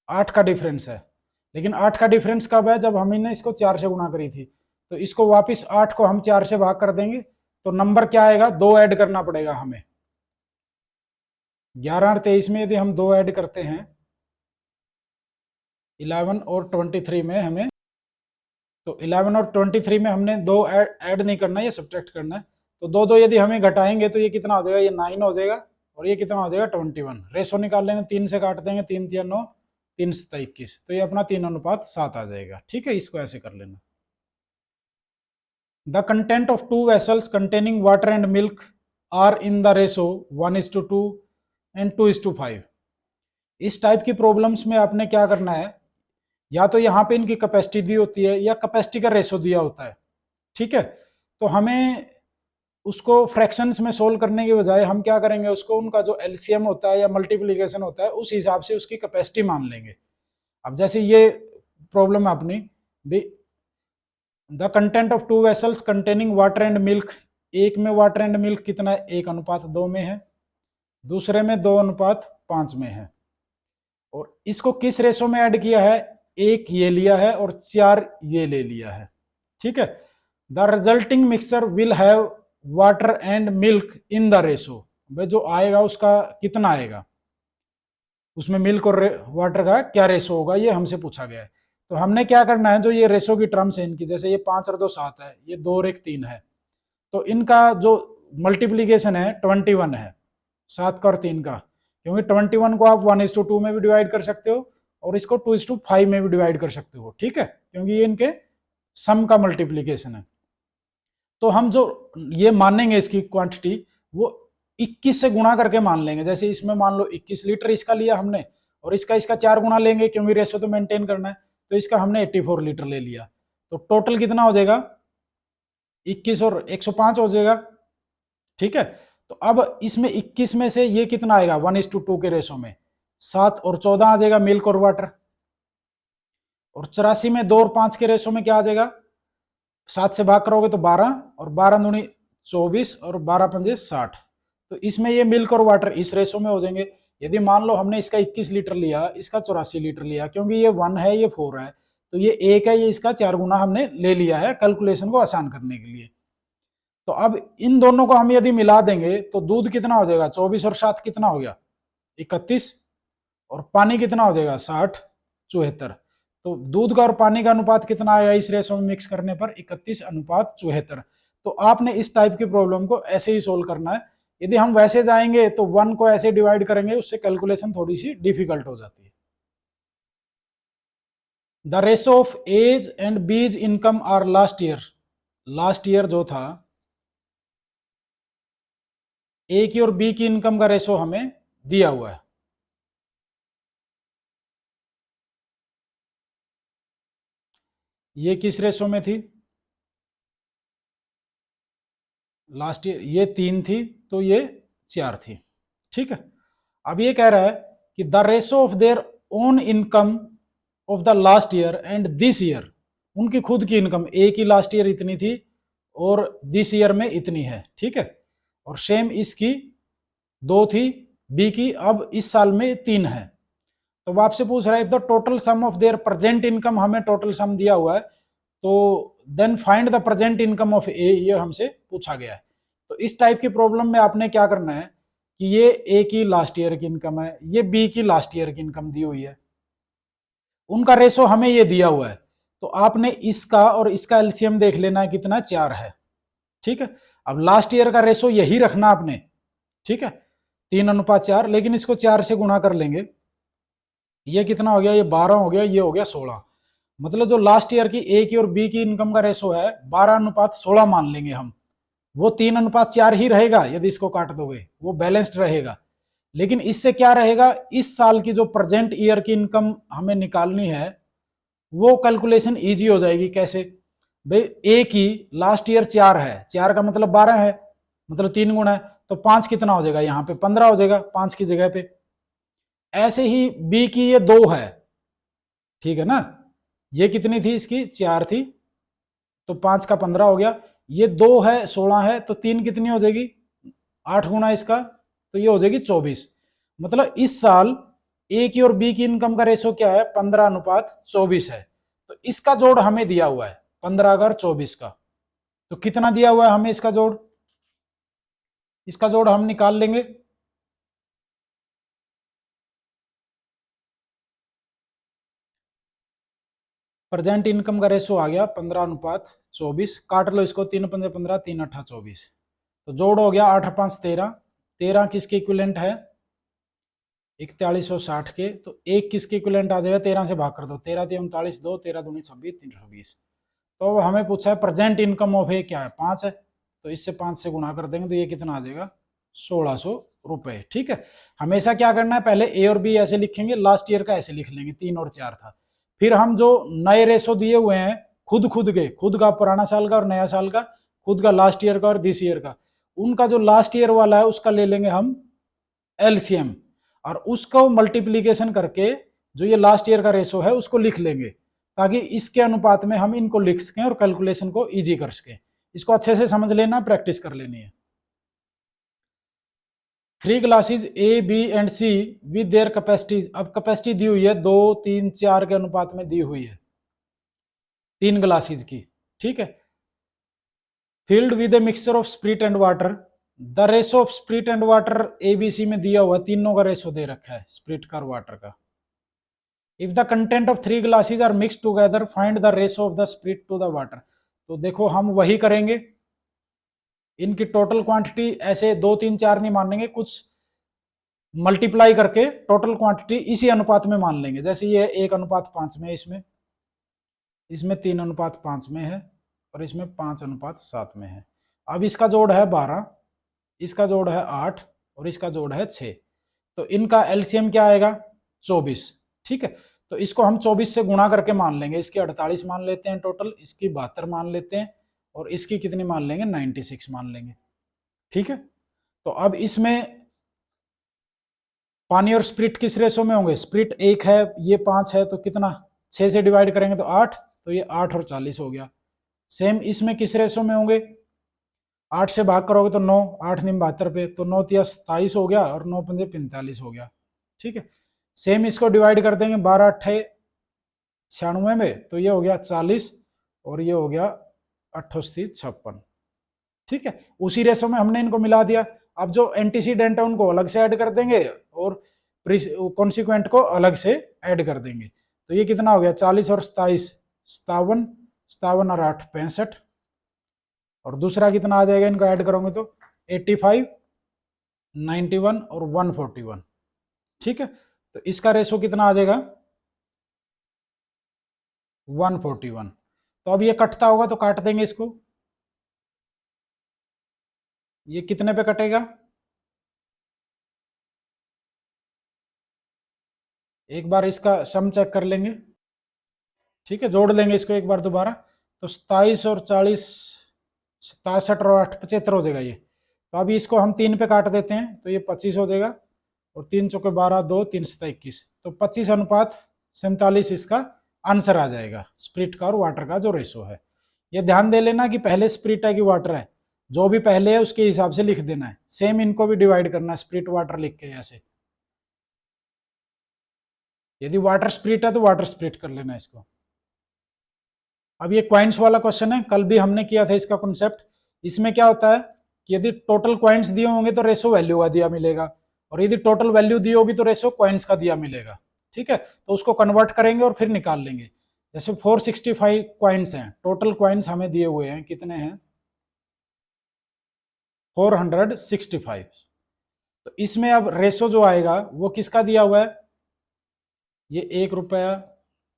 8 का डिफरेंस है। लेकिन 8 का डिफरेंस कब है, जब हमने इसको 4 से गुणा करी थी। तो इसको वापस 8 को हम 4 से भाग कर देंगे तो नंबर क्या आएगा, 2 ऐड करना पड़ेगा हमें। 11 और 23 में यदि हम 2 ऐड करते हैं 11 और 23 में हमें, तो 11 और 23 में हमने 2 ऐड नहीं करना, ये सब्ट्रैक्ट करना है। तो 2 यदि हमें घटाएंगे तो ये कितना हो जाएगा, ये 9 हो जाएगा, और ये कितना हो जाएगा 21। रेशो निकाल लेंगे, 3 से काट देंगे, 3 3 9, 3 7 21, तो ये अपना 3:7 आ जाएगा। ठीक है, इसको ऐसे कर लेना। The content of 2 vessels containing water and milk are in the ratio 1:2 and 2:5। इस टाइप की प्रॉब्लम्स में आपने क्या करना है, या तो यहाँ पे इनकी कैपेसिटी दी होती है या कैपेसिटी का रेशो दिया होता है। ठीक है, तो हमें उसको फ्रैक्शंस में सोल्व करने की बजाय हम क्या करेंगे, उसको उनका जो एलसीएम होता है या मल्टीप्लीकेशन होता है उस हिसाब से उसकी कैपेसिटी मान लेंगे। अब जैसे ये प्रॉब्लम है अपनी, the content of 2 vessels containing water and milk, एक में वाटर एंड मिल्क कितना है, 1:2 में है, दूसरे में 2:5 में है। और इसको किस रेशो में ऐड किया है, 1 ये लिया है और 4 ये ले लिया है। ठीक है, the resulting mixture will have water and milk in the ratio, भाई जो आएगा उसका कितना आएगा, उसमें मिल्क और वाटर का क्या रेशो होगा, ये हमसे पूछा गया है। तो हमने क्या करना है, जो ये रेशो की टर्म्स है इनकी, जैसे ये 5 और 2 7 है, ये 2 और 1 3 है, तो इनका जो मल्टीप्लीकेशन है 21 है, 7 का और 3 का, क्योंकि 21 को आप 1:2 में भी डिवाइड कर सकते हो और इसको 2:5 में भी डिवाइड कर सकते हो। ठीक है, क्योंकि ये इनके सम का मल्टीप्लीकेशन है। तो हम जो ये मानेंगे इसकी क्वांटिटी, वो 21 से गुणा करके मान लेंगे। जैसे इसमें मान लो 21 लीटर इसका लिया हमने, और इसका 4 गुना लेंगे क्योंकि रेशो तो मेंटेन करना है, तो इसका हमने 84 लीटर ले लिया। तो टोटल कितना हो जाएगा, 21 और 105 हो जाएगा। ठीक है, तो अब इसमें 21 में से ये कितना आएगा, 1:2 के रेशो में 7 और 14 आ जाएगा मिल्क और वाटर। और 84 में 2 और 5 के रेशो में क्या आ जाएगा, 7 से भाग करोगे तो 12, और 12 दूनी 24 और 12 पंजे 60। तो इसमें ये मिल्क और वाटर इस रेशो में हो जाएंगे। यदि मान लो हमने इसका 21 लीटर लिया, इसका 84 लीटर लिया, क्योंकि ये 1 है ये 4 है, तो ये 1 है, ये इसका 4 गुना हमने ले लिया है कैलकुलेशन को आसान करने के लिए। तो अब इन दोनों को हम यदि मिला देंगे तो दूध कितना हो जाएगा, 24 और 7 कितना हो गया, 31, और पानी कितना हो जाएगा, 60 74। तो दूध का और पानी का अनुपात कितना आएगा इस रेशो में मिक्स करने पर, 31:74। तो आपने इस टाइप की प्रॉब्लम को ऐसे ही सोल्व करना है। यदि हम वैसे जाएंगे तो 1 को ऐसे डिवाइड करेंगे, उससे कैलकुलेशन थोड़ी सी डिफिकल्ट हो जाती है। The ratio of A's and B's income are last year जो था, ए की और बी की इनकम का रेशो हमें दिया हुआ है। ये किस रेशो में थी, लास्ट ईयर ये 3 थी, तो ये 4 थी। ठीक है, अब ये कह रहा है कि the ratio of their own income of the last year and this year, उनकी खुद की इनकम, ए की लास्ट ईयर इतनी थी और दिस ईयर में इतनी है। ठीक है, और सेम इसकी 2 थी, बी की अब इस साल में 3 है। तो वो आपसे पूछ रहा है, if the total sum of their present income, हमें टोटल सम दिया हुआ है, तो then find the present income of A, ये हमसे पूछा गया है। तो इस टाइप की प्रॉब्लम में आपने क्या करना है कि ये ए की लास्ट ईयर की इनकम है, ये बी की लास्ट ईयर की इनकम दी हुई है, उनका रेशो हमें ये दिया हुआ है, तो आपने इसका और इसका एलसीएम देख लेना है कितना, 4 है। ठीक है, अब लास्ट ईयर का रेशो यही रखना आपने। ठीक है, 3:4, लेकिन इसको 4 से गुणा कर लेंगे, ये कितना हो गया, ये 12 हो गया, ये हो गया 16। मतलब जो लास्ट ईयर की ए की और बी की इनकम का रेशो है 12:16 मान लेंगे हम, वो 3:4 ही रहेगा, यदि इसको काट दोगे वो बैलेंस्ड रहेगा। लेकिन इससे क्या रहेगा, इस साल की जो प्रेजेंट ईयर की इनकम हमें निकालनी है वो कैलकुलेशन इजी हो जाएगी। कैसे भाई, ए की लास्ट ईयर 4 है, 4 का मतलब 12 है, मतलब 3 गुना है, तो 5 कितना हो जाएगा, यहाँ पे 15 हो जाएगा 5 की जगह पे। ऐसे ही बी की ये 2 है, ठीक है ना, ये कितनी थी, इसकी 4 थी, तो 5 का 15 हो गया, ये 2 है 16 है, तो 3 कितनी हो जाएगी, 8 गुना इसका, तो ये हो जाएगी 24। मतलब इस साल ए की और बी की इनकम का रेशो क्या है, 15:24 है। तो इसका जोड़ हमें दिया हुआ है 15 अगर 24 का, तो कितना दिया हुआ है हमें इसका जोड़, इसका जोड़ हम निकाल लेंगे। प्रेजेंट इनकम का रेशो आ गया 15:24, काट लो इसको, 3×5 = 15, 3×8 = 24, तो जोड़ हो गया 8×5 = 13, 13 किसके इक्विवेलेंट है, 4160 के, तो एक किसके इक्विवेलेंट आ जाएगा, 13 से भाग कर दो, 13 3 39, 2 13 दूनी 26, 320। तो हमें पूछा है प्रेजेंट इनकम ऑफ ए क्या है, 5 है, तो इससे 5 से गुणा कर देंगे तो ये कितना आ जाएगा, 1600 रुपए। ठीक है, हमेशा क्या करना है, पहले ए और बी ऐसे लिखेंगे, लास्ट ईयर का ऐसे लिख लेंगे, 3 और 4 था। फिर हम जो नए रेशो दिए हुए हैं खुद का पुराना साल का और नया साल का, खुद का लास्ट ईयर का और दिस ईयर का, उनका जो लास्ट ईयर वाला है उसका ले लेंगे हम एलसीएम, और उसको मल्टीप्लीकेशन करके जो ये लास्ट ईयर का रेशो है उसको लिख लेंगे, ताकि इसके अनुपात में हम इनको लिख सकें और कैलकुलेशन को इजी कर सकें। इसको अच्छे से समझ लेना, प्रैक्टिस कर लेनी है। 3 glasses A B and C with their capacities, अब कैपेसिटी दी हुई है 2 3 4 के अनुपात में दी हुई है 3 ग्लासेस की। ठीक है, filled with a mixture of spirit and water, the ratio of spirit and water ABC में दिया हुआ, तीनों का रेशो दे रखा है स्प्रिट का और वाटर का। If the content of 3 glasses are mix together find the ratio of the spirit to the water. तो देखो हम वही करेंगे, इनकी टोटल क्वांटिटी ऐसे 2 3 4 नहीं मान लेंगे, कुछ मल्टीप्लाई करके टोटल क्वांटिटी इसी अनुपात में मान लेंगे। जैसे ये 1:5 में, इसमें 3:5 में है, और इसमें 5:7 में है। अब इसका जोड़ है 12, इसका जोड़ है 8, और इसका जोड़ है 6, तो इनका एलसीएम क्या आएगा, 24। ठीक है, तो इसको हम 24 से गुणा करके मान लेंगे, इसकी 48 मान लेते हैं टोटल, इसकी 72 मान लेते हैं, और इसकी कितनी मान लेंगे, 96 मान लेंगे। ठीक है, तो अब इसमें पानी और स्प्रिट किस रेशो में होंगे, स्प्रिट 1 है, ये 5 है, तो कितना, 6 से डिवाइड करेंगे तो 8, तो ये 8 और 40 हो गया। सेम इसमें किस रेशो में होंगे, 8 से भाग करोगे तो 9, 8 9 72 पे, तो 9 3 27 हो गया, और 9 5 45 हो गया। ठीक है, सेम इसको डिवाइड कर देंगे 12 8 96 में, तो ये हो गया 40, और ये हो गया 8 56। ठीक है, उसी रेशो में हमने इनको मिला दिया। अब जो एंटीसीडेंट है उनको अलग से ऐड कर देंगे, और कॉन्सिक्वेंट को अलग से ऐड कर देंगे। तो ये कितना हो गया, 40 और 27 57, 57 और 8 65, और दूसरा कितना आ जाएगा, इनको ऐड करोगे तो 85 91 और 141। ठीक है, तो इसका रेशो कितना आ जाएगा, 141। तो अब ये कटता होगा तो काट देंगे इसको, ये कितने पे कटेगा, एक बार इसका सम चेक कर लेंगे। ठीक है, जोड़ लेंगे इसको एक बार दोबारा, तो 27 और 40 67 और 8 75 हो जाएगा ये। तो अभी इसको हम 3 पे काट देते हैं, तो ये 25 हो जाएगा, और 3 चौके 12 2 3 7 21, तो 25:47 इसका आंसर आ जाएगा, स्प्रिट का और वाटर का जो रेशो है। ये ध्यान दे लेना कि पहले स्प्रिट है कि वाटर है, जो भी पहले है उसके हिसाब से लिख देना है। सेम इनको भी डिवाइड करना है, स्प्रिट वाटर लिख के ऐसे, यदि वाटर स्प्रिट है तो वाटर स्प्रिट कर लेना इसको। अब ये क्वाइंट्स वाला क्वेश्चन है, कल भी हमने किया था इसका कॉन्सेप्ट। इसमें क्या होता है कि यदि टोटल क्वाइंट्स दिए होंगे तो रेशो वैल्यू का दिया मिलेगा, और यदि टोटल वैल्यू दी होगी तो रेशो क्वाइंट्स का दिया मिलेगा। ठीक है, तो उसको कन्वर्ट करेंगे और फिर निकाल लेंगे। जैसे 465 क्वाइंट्स हैं, टोटल क्वाइंट्स हमें दिए हुए हैं, कितने हैं, 465। तो इसमें अब रेशो जो आएगा वो किसका दिया हुआ है, ये 1 रुपया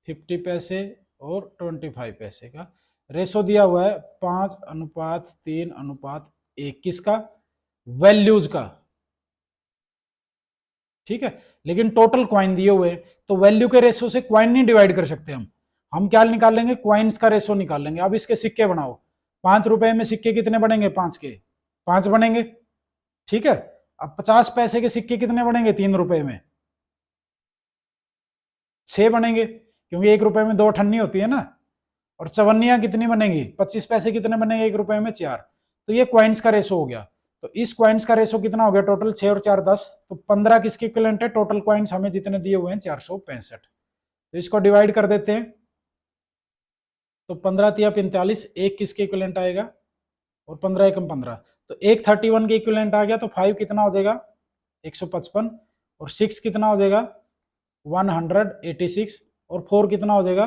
50 पैसे और 25 पैसे का रेशो दिया हुआ है, 5:3:1 किसका, वैल्यूज का। ठीक है, लेकिन टोटल क्वाइन दिए हुए हैं, तो वैल्यू के रेशो से क्वाइन नहीं डिवाइड कर सकते हम क्या निकाल लेंगे, क्वाइंस का रेशो निकाल लेंगे। अब इसके सिक्के बनाओ, 5 रुपए में सिक्के कितने बनेंगे, 5 के 5 बनेंगे। ठीक है, अब 50 पैसे के सिक्के कितने बनेंगे, 3 रुपए में 6 बनेंगे, क्योंकि 1 रुपए में 2 अठन्नी होती है ना। और चवन्नियां कितनी बनेगी, 25 पैसे कितने बनेंगे 1 रुपए में, 4। तो ये क्वाइंस का रेशो हो गया। तो इस क्वाइंस का रेशो कितना हो गया, टोटल 6 और 4 10, तो 15 किसके इक्विवेलेंट है, टोटल क्वाइंस हमें जितने दिए हुए हैं 465। तो इसको डिवाइड कर देते हैं, तो 15 तिया 45, एक किसके इक्विवेलेंट आएगा, और 15 एकम 15, तो 131 के इक्विवेलेंट आ गया। तो 5 कितना हो जाएगा, 155, और 6 कितना हो जाएगा, 186, और 4 कितना हो जाएगा,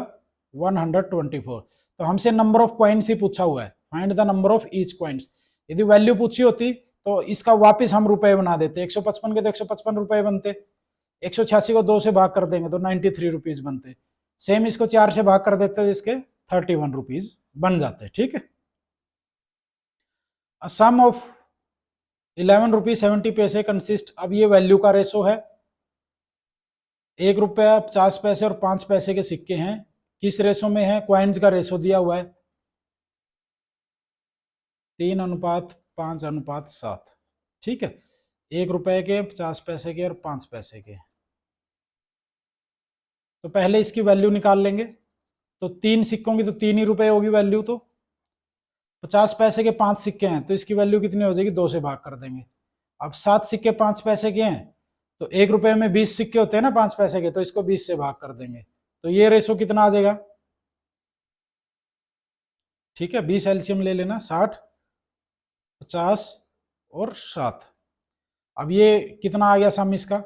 124। तो हमसे नंबर ऑफ क्वाइंस ही पूछा हुआ है, find the number of each coins. यदि वैल्यू पूछी होती तो इसका वापस हम रुपए बना देते, 155 के तो 155 रुपए बनते, 186 को 2 से भाग कर देंगे तो 93 रुपीज बनते। सेम इसको 4 से भाग कर देते तो इसके 31 रुपीज बन जाते। ठीक है, सम ऑफ 11 रुपीज 70 पैसे कंसिस्ट, अब ये वैल्यू का रेशो है, 1 रुपया 50 पैसे और 5 पैसे के सिक्के हैं, किस रेशो में है, क्वाइंस का रेशो दिया हुआ है 3:5:7। ठीक है, 1 रुपए के, 50 पैसे के और 5 पैसे के। तो पहले इसकी वैल्यू निकाल लेंगे, तो 3 सिक्कों की तो 3 ही रुपए होगी वैल्यू, तो 50 पैसे के 5 सिक्के हैं तो इसकी वैल्यू कितनी हो जाएगी, 2 से भाग कर देंगे। अब 7 सिक्के 5 पैसे के हैं तो 1 रुपए में 20 सिक्के होते हैं ना 5 पैसे के, तो इसको 20 से भाग कर देंगे, तो ये रेशो कितना आ जाएगा। ठीक है, 20 एलसीएम ले लेना, 60, 50 और 7। अब ये कितना आ गया सम इसका,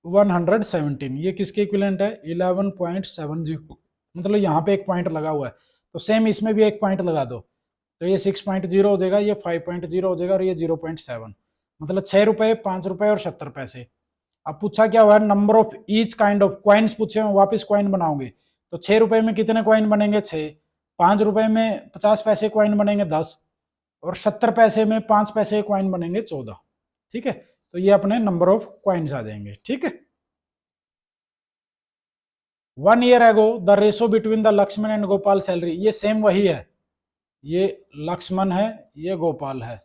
117। ये किसके इक्विवेलेंट है, 11.70, मतलब यहाँ पे एक पॉइंट लगा हुआ है, तो सेम इसमें भी एक पॉइंट लगा दो, तो ये 6.0 हो जाएगा, ये 5.0 हो जाएगा और ये 0.7, मतलब 6 रुपए, 5 रुपए और 70 पैसे। अब पूछा क्या हुआ है, number of each kind of coins पूछे हैं, वापस क्वाइन बनाओगे तो 6 रुपए में कितने क्वाइन बनेंगे, 6, 5 रुपए में 50 पैसे क्वाइन बनेंगे 10 और 70 पैसे में 5 पैसे क्वाइन बनेंगे 14। ठीक है, तो ये अपने नंबर ऑफ क्वाइंस आ जाएंगे। ठीक है, 1 year ago the ratio between the Lakshman and Gopal salary, ये सेम वही है, ये लक्ष्मण है ये गोपाल है,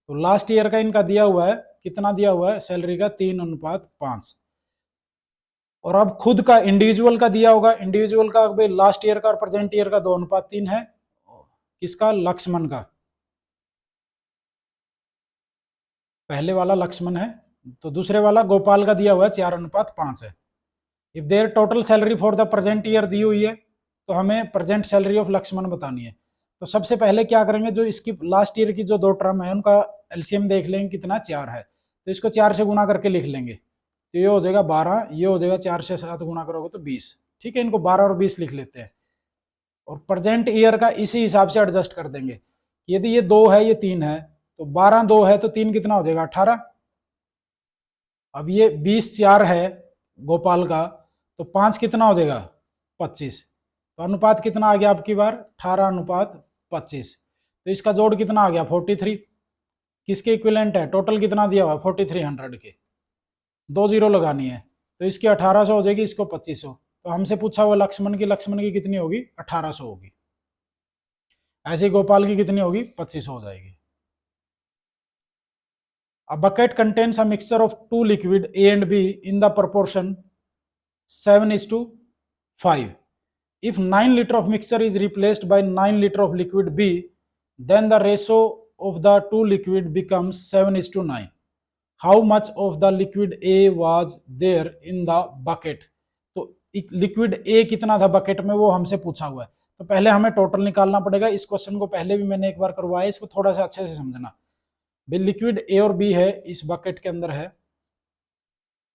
तो लास्ट ईयर का इनका दिया हुआ है, कितना दिया हुआ है सैलरी का, 3:5। और अब खुद का इंडिविजुअल का दिया होगा, इंडिविजुअल का भाई लास्ट ईयर का और प्रेजेंट ईयर का 2:3 है, किसका, लक्ष्मण का, पहले वाला लक्ष्मण है, तो दूसरे वाला गोपाल का दिया हुआ है 4:5 है। If their total salary for the present year दी हुई है तो हमें प्रेजेंट सैलरी ऑफ लक्ष्मण बतानी है। तो सबसे पहले क्या करेंगे, जो इसकी लास्ट ईयर की जो 2 टर्म है उनका एलसीएम देख लेंगे कितना, 4 है, तो इसको 4 से गुणा करके लिख लेंगे, तो ये हो जाएगा 12, ये हो जाएगा 4 से 7 गुणा करोगे तो 20। ठीक है, इनको 12 और 20 लिख लेते हैं और प्रेजेंट ईयर का इसी हिसाब से एडजस्ट कर देंगे, यदि ये 2 है ये 3 है तो 12 2 है तो 3 कितना हो जाएगा, 18। अब ये 20 4 है गोपाल का, तो 5 कितना हो जाएगा, 25, तो अनुपात कितना आ गया आपकी बार, 18:25। तो इसका जोड़ कितना आ गया, 43, किसके इक्विवेलेंट है, टोटल कितना दिया हुआ है 4300 के, 2 जीरो लगानी है, तो इसकी 1800 हो जाएगी, इसको 2500, तो हमसे पूछा हुआ लक्ष्मण की कितनी होगी, 1800 होगी, ऐसे गोपाल की कितनी होगी, 2500 हो जाएगी। A bucket contains a mixture of 2 liquid A and B in the proportion 7:5. If 9 liter of mixture is replaced by 9 liter of liquid B, then the ratio of the 2 liquid becomes 7:9. How much of the liquid A was there in the bucket? तो liquid A कितना था bucket में वो हमसे पूछा हुआ है, तो पहले हमें टोटल निकालना पड़ेगा। इस क्वेश्चन को पहले भी मैंने एक बार करवाया, इसको थोड़ा सा अच्छे से समझना। लिक्विड ए और बी है, इस बकेट के अंदर है,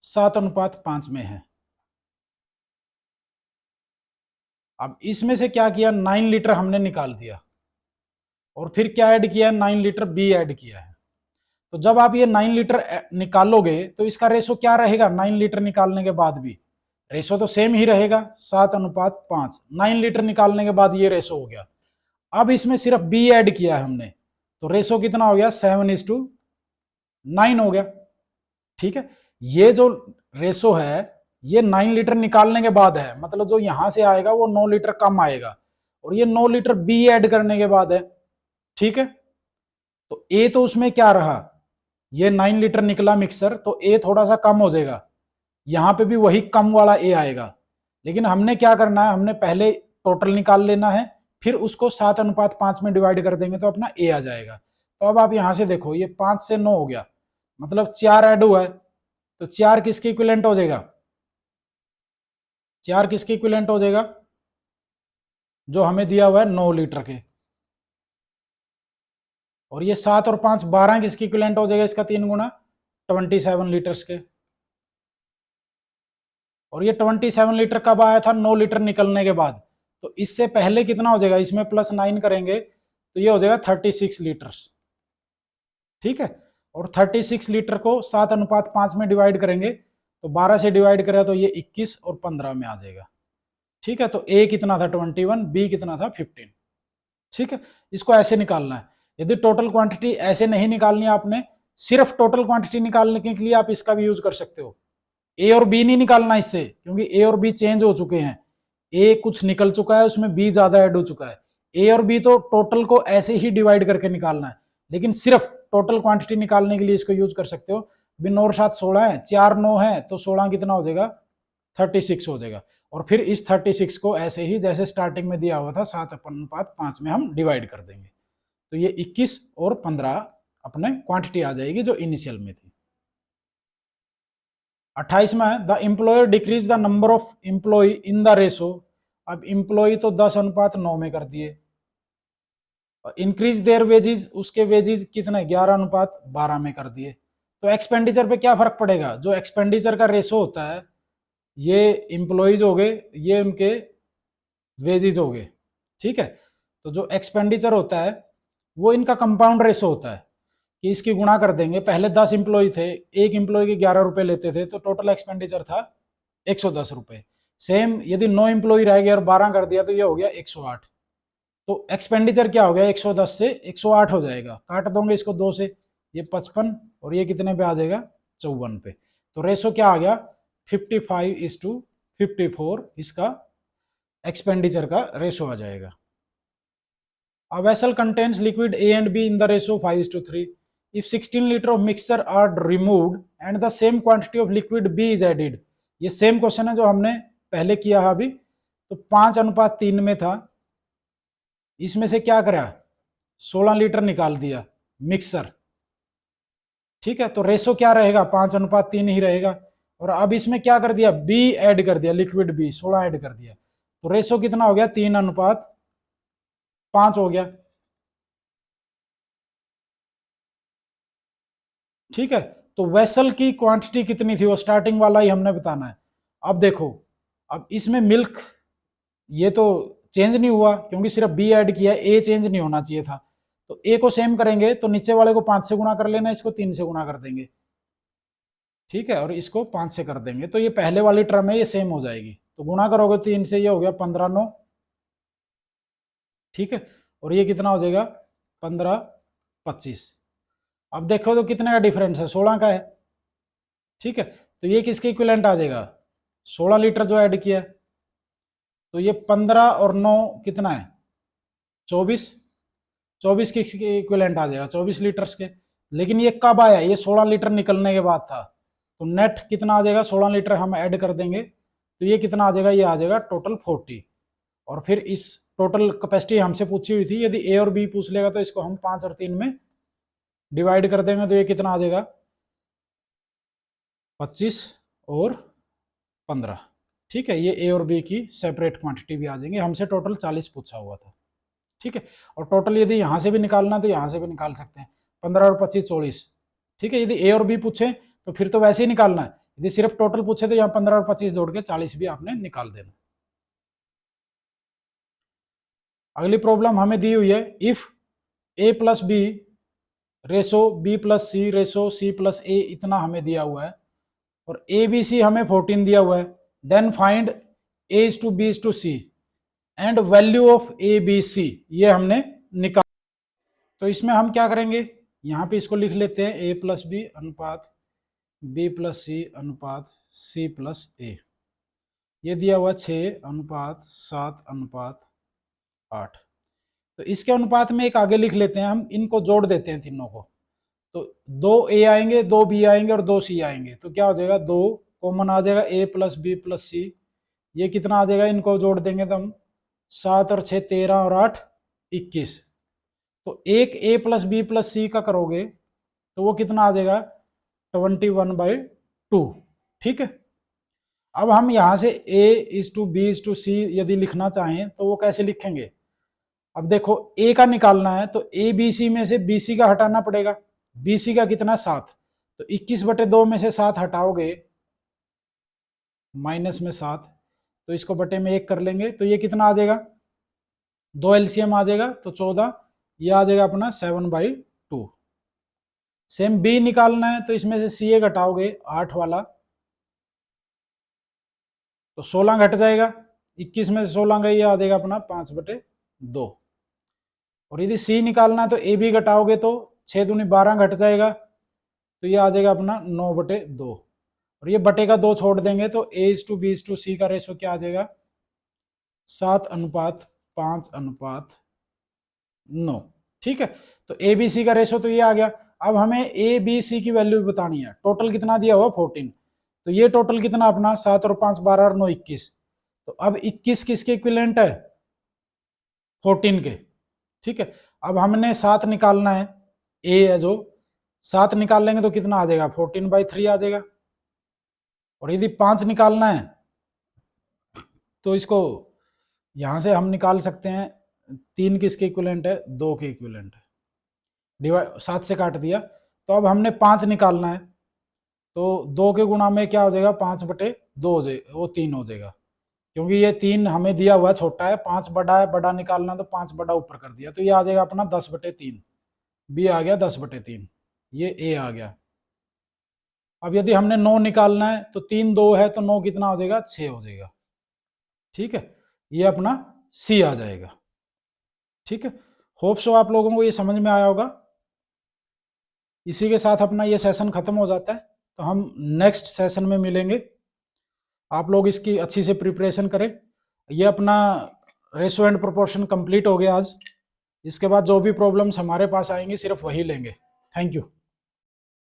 7:5 में है। अब इसमें से क्या किया, 9 लीटर हमने निकाल दिया और फिर क्या ऐड किया, 9 लीटर बी ऐड किया है। तो जब आप ये 9 लीटर निकालोगे तो इसका रेशो क्या रहेगा, 9 लीटर निकालने के बाद भी रेशो तो सेम ही रहेगा, 7:5। 9 लीटर निकालने के बाद ये रेशो हो गया। अब इसमें सिर्फ बी ऐड किया है हमने, तो रेशो कितना हो गया, 7:9 हो गया। ठीक है, ये जो रेशो है ये 9 लीटर निकालने के बाद है, मतलब जो यहां से आएगा वो 9 लीटर कम आएगा, और ये 9 लीटर बी ऐड करने के बाद है। ठीक है, तो ए तो उसमें क्या रहा, ये 9 लीटर निकला मिक्सर, तो ए थोड़ा सा कम हो जाएगा, यहां पे भी वही कम वाला ए आएगा। लेकिन हमने क्या करना है, हमने पहले टोटल निकाल लेना है, फिर उसको 7:5 में डिवाइड कर देंगे तो अपना ए आ जाएगा। तो अब आप यहां से देखो, ये 5 से 9 हो गया, मतलब 4 ऐड हुआ है, तो 4 किसके इक्विवेलेंट हो जाएगा, 4 किसके इक्विवेलेंट हो जाएगा, जो हमें दिया हुआ है 9 लीटर के। और ये 7 और 5 12 किसके इक्विवेलेंट हो जाएगा, इसका 3 गुना, 27 लीटर्स के। और ये 27 लीटर कब आया था, 9 लीटर निकलने के बाद, तो इससे पहले कितना हो जाएगा, इसमें +9 करेंगे तो ये हो जाएगा 36 लीटर्स। ठीक है, और 36 लीटर को 7:5 में डिवाइड करेंगे तो 12 से डिवाइड करें तो ये 21 और 15 में आ जाएगा। ठीक है, तो ए कितना था 21, बी कितना था 15। ठीक है, इसको ऐसे निकालना है। यदि टोटल क्वांटिटी ऐसे नहीं निकालनी है आपने, सिर्फ टोटल क्वांटिटी निकालने के लिए आप इसका भी यूज कर सकते हो। ए और बी नहीं निकालना इससे, क्योंकि ए और बी चेंज हो चुके हैं। ए कुछ निकल चुका है, उसमें बी ज्यादा ऐड हो चुका है। ए और बी तो टोटल को ऐसे ही डिवाइड करके निकालना है, लेकिन सिर्फ टोटल क्वांटिटी निकालने के लिए इसको यूज कर सकते हो। भी 9 और 7 16 है, 4 9 है, तो 16 कितना हो जाएगा 36 हो जाएगा। और फिर इस 36 को ऐसे ही जैसे स्टार्टिंग में दिया हुआ था 7/5 में हम डिवाइड कर देंगे, तो ये 21 और 15 अपने क्वांटिटी आ जाएगी जो इनिशियल में थी। 28 में है, the employer decrease the number of employee in the ratio. अब एम्प्लॉय तो 10/9 में कर दिए, इंक्रीज देयर वेजेस, उसके वेजेस कितने 11/12 में कर दिए। तो एक्सपेंडिचर पे क्या फर्क पड़ेगा, जो एक्सपेंडिचर का रेशो होता है ये एम्प्लॉयज हो गए, ये उनके वेजेस हो गए। ठीक है, तो जो एक्सपेंडिचर होता है वो इनका कंपाउंड रेशो होता है कि इसकी गुणा कर देंगे। पहले 10 एम्प्लॉय थे, एक एम्प्लॉय के 11 रुपए लेते थे, तो टोटल एक्सपेंडिचर था 110 रुपए। सेम यदि 9 एम्प्लॉय रह गए और 12 कर दिया तो ये हो गया 108। तो एक्सपेंडिचर क्या हो गया 110 से 108 हो जाएगा, काट दोगे इसको 2 से, ये 55 और ये कितने पे आ जाएगा 54 पे। तो रेशो क्या आ गया 55:54, इसका एक्सपेंडिचर का रेशो आ जाएगा। A vessel contains liquid A and B in the ratio 5:3. If 16 liter of mixture are removed and the same quantity of liquid B is added, ये सेम क्वेश्चन है जो हमने पहले किया है अभी। तो 5:3 में था, इसमें से क्या करा 16 लीटर निकाल दिया मिक्सर। ठीक है, तो रेशो क्या रहेगा 5:3 ही रहेगा। और अब इसमें क्या कर दिया बी ऐड कर दिया, लिक्विड बी 16 ऐड कर दिया, तो रेशो कितना हो गया 3:5 हो गया। ठीक है, तो वेसल की क्वांटिटी कितनी थी वो स्टार्टिंग वाला ही हमने बताना है। अब देखो, अब इसमें मिल्क ये तो चेंज नहीं हुआ क्योंकि सिर्फ बी ऐड किया, ए चेंज नहीं होना चाहिए था। तो ए को सेम करेंगे तो नीचे वाले को 5 से गुणा कर लेना, इसको 3 से गुणा कर देंगे। ठीक है, और इसको 5 से कर देंगे, तो ये पहले वाली टर्म है ये सेम हो जाएगी। तो गुणा करोगे 3 से, ये हो गया 15/9। ठीक है, और ये कितना हो जाएगा 15/25। अब देखो तो कितने का डिफरेंस है 16 का है। ठीक है, तो ये किसके इक्विवेलेंट आ जाएगा 16 लीटर जो ऐड किया, तो ये 15 और 9 कितना है 24, 24 के इक्विवेलेंट आ जाएगा 24 लीटर्स के। लेकिन ये कब आया, ये 16 लीटर निकलने के बाद था। तो नेट कितना आ जाएगा 16 लीटर हम ऐड कर देंगे, तो ये कितना आ जाएगा, ये आ जाएगा टोटल 40। और फिर इस टोटल कैपेसिटी हमसे पूछी हुई थी, यदि ए और बी पूछ लेगा तो इसको हम 5 और 3 में डिवाइड कर देंगे, तो ये कितना आ जाएगा 25 और 15। ठीक है, ये ए और बी की सेपरेट क्वांटिटी भी आ जाएंगे, हमसे टोटल 40 पूछा हुआ था। ठीक है, और टोटल यदि यहाँ से भी निकालना तो यहाँ से भी निकाल सकते हैं, 15 और 25 40। ठीक है, यदि ए और बी पूछे तो फिर तो वैसे ही निकालना है, यदि सिर्फ टोटल पूछे तो यहाँ 15 और 25 जोड़ के 40 भी आपने निकाल देना। अगली प्रॉब्लम हमें दी हुई है, if A plus B ratio B plus C ratio C plus A, इतना हमें दिया हुआ है, और ए बी सी हमें 14 दिया हुआ है। Then find A is to B is to C and value of A B C, ये हमने निकाल। तो इसमें हम क्या करेंगे, यहाँ पे इसको लिख लेते हैं ए प्लस बी अनुपात बी प्लस सी अनुपात सी प्लस ए। ये दिया हुआ 6:7:8। तो इसके अनुपात में एक आगे लिख लेते हैं, हम इनको जोड़ देते हैं तीनों को। तो 2 ए आएंगे, 2 बी आएंगे और 2 सी आएंगे, तो क्या हो जाएगा 2 कॉमन आ जाएगा ए प्लस बी प्लस सी। ये कितना आ जाएगा, इनको जोड़ देंगे तो हम 7 और 6 13 और 8 21। तो एक ए प्लस बी प्लस सी का करोगे तो वो कितना आ जाएगा 21/2। ठीक है, अब हम यहां से A is to B is to C यदि लिखना चाहें तो वो कैसे लिखेंगे। अब देखो ए का निकालना है तो ए बी सी में से बी सी का हटाना पड़ेगा, बी सी का कितना 7, तो 21/2 में से 7 हटाओगे माइनस में 7, तो इसको बटे में 1 कर लेंगे, तो ये कितना आ जाएगा 2 एलसीएम आ जाएगा तो 14, ये आ जाएगा अपना 7/2। सेम बी निकालना है तो इसमें से सी ए घटाओगे 8 वाला, तो 16 घट जाएगा, 21 में से 16 गई, आ जाएगा अपना 5/2। और यदि सी निकालना है तो ए बी घटाओगे तो 6 दूनी 12 घट जाएगा, तो ये आ जाएगा अपना 9/2। और ये बटे का 2 छोड़ देंगे तो A:B:C का रेशो क्या आ जाएगा, 7:5:9। ठीक है, तो ए बी सी का रेशो तो ये आ गया। अब हमें ए बी सी की वैल्यू भी बतानी है। टोटल कितना दिया हुआ 14, तो ये टोटल कितना अपना 7 और 5 12 और 9 21। तो अब 21 किसके इक्विवेलेंट है, 14 के। ठीक है, अब हमने 7 निकालना है, ए है जो 7 निकाल लेंगे तो कितना आ जाएगा 14/3 आ जाएगा। और यदि 5 निकालना है तो इसको यहां से हम निकाल सकते हैं, 3 किसके इक्विवेलेंट है, 2 के इक्विवेलेंट है। डिवाइड 7 से काट दिया, तो अब हमने 5 निकालना है, तो 2 के गुणा में क्या हो जाएगा 5/2 हो जाएगा, वो 3 हो जाएगा। क्योंकि ये 3 हमें दिया हुआ छोटा है, 5 बड़ा है, बड़ा निकालना तो 5 बड़ा ऊपर कर दिया, तो ये आ जाएगा अपना 10/3। बी आ गया 10/3, ये ए आ गया। अब यदि हमने 9 निकालना है तो 3 2 है तो 9 कितना हो जाएगा 6 हो जाएगा। ठीक है, ये अपना सी आ जाएगा। ठीक है, होप सो आप लोगों को ये समझ में आया होगा। इसी के साथ अपना ये सेशन खत्म हो जाता है, तो हम नेक्स्ट सेशन में मिलेंगे। आप लोग इसकी अच्छी से प्रिपरेशन करें। ये अपना रेशो एंड प्रोपोर्शन कंप्लीट हो गया आज। इसके बाद जो भी प्रॉब्लम्स हमारे पास आएंगी सिर्फ वही लेंगे। Thank you.